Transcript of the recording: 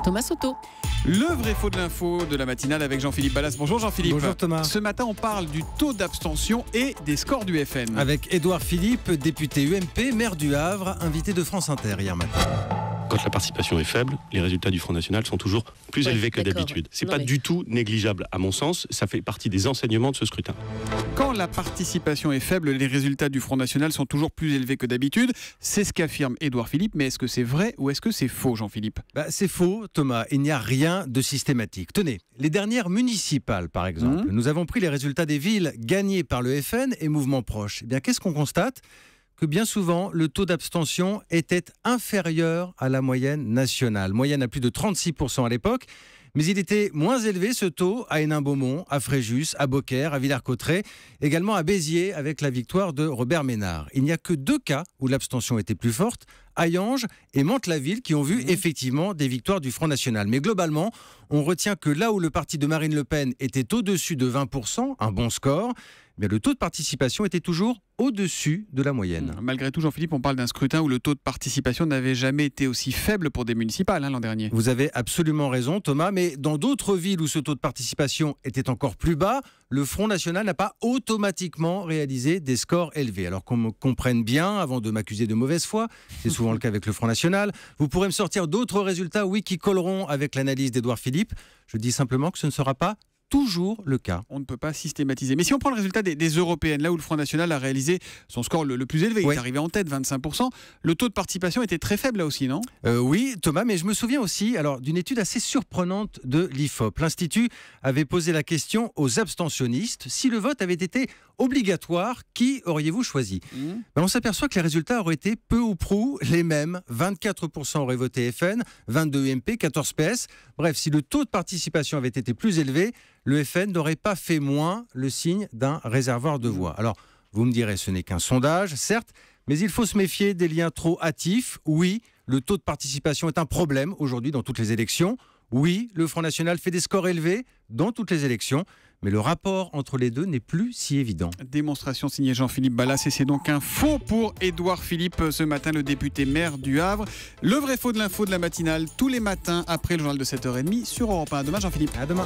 Thomas Soto. Le vrai faux de l'info de la matinale avec Jean-Philippe Ballas. Bonjour Jean-Philippe. Bonjour Thomas. Ce matin, on parle du taux d'abstention et des scores du FN. Avec Édouard Philippe, député UMP, maire du Havre, invité de France Inter hier matin. Quand la participation est faible, les résultats du Front National sont toujours plus élevés que d'habitude. C'est pas du tout négligeable à mon sens, ça fait partie des enseignements de ce scrutin. Quand la participation est faible, les résultats du Front National sont toujours plus élevés que d'habitude. C'est ce qu'affirme Édouard Philippe, mais est-ce que c'est vrai ou est-ce que c'est faux, Jean-Philippe ? C'est faux Thomas, il n'y a rien de systématique. Tenez, les dernières municipales par exemple, nous avons pris les résultats des villes gagnées par le FN et Mouvement Proche. Eh bien, qu'est-ce qu'on constate ? Que bien souvent, le taux d'abstention était inférieur à la moyenne nationale. Moyenne à plus de 36% à l'époque. Mais il était moins élevé, ce taux, à Hénin-Beaumont, à Fréjus, à Beaucaire, à Villers-Cotterêts, également à Béziers, avec la victoire de Robert Ménard. Il n'y a que 2 cas où l'abstention était plus forte, Hayange et Mantes-la-Ville, qui ont vu effectivement des victoires du Front National. Mais globalement, on retient que là où le parti de Marine Le Pen était au-dessus de 20%, un bon score, mais le taux de participation était toujours au-dessus de la moyenne. Malgré tout, Jean-Philippe, on parle d'un scrutin où le taux de participation n'avait jamais été aussi faible pour des municipales l'an dernier. Vous avez absolument raison, Thomas, mais dans d'autres villes où ce taux de participation était encore plus bas, le Front National n'a pas automatiquement réalisé des scores élevés. Alors qu'on me comprenne bien, avant de m'accuser de mauvaise foi, c'est souvent le cas avec le Front National, vous pourrez me sortir d'autres résultats, oui, qui colleront avec l'analyse d'Édouard Philippe. Je dis simplement que ce ne sera pas toujours le cas. On ne peut pas systématiser. Mais si on prend le résultat des européennes, là où le Front National a réalisé son score le plus élevé, il est arrivé en tête, 25%, le taux de participation était très faible là aussi, non ? Oui, Thomas, mais je me souviens aussi d'une étude assez surprenante de l'IFOP. L'Institut avait posé la question aux abstentionnistes. Si le vote avait été obligatoire, qui auriez-vous choisi ? On s'aperçoit que les résultats auraient été peu ou prou les mêmes. 24% auraient voté FN, 22 UMP, 14 PS. Bref, si le taux de participation avait été plus élevé, le FN n'aurait pas fait moins le signe d'un réservoir de voix. Alors, vous me direz, ce n'est qu'un sondage, certes, mais il faut se méfier des liens trop hâtifs. Oui, le taux de participation est un problème aujourd'hui dans toutes les élections. Oui, le Front National fait des scores élevés dans toutes les élections, mais le rapport entre les deux n'est plus si évident. Démonstration signée Jean-Philippe Ballas, et c'est donc un faux pour Édouard Philippe ce matin, le député maire du Havre. Le vrai faux de l'info de la matinale, tous les matins après le journal de 7h30 sur Europe 1. À demain Jean-Philippe. À demain.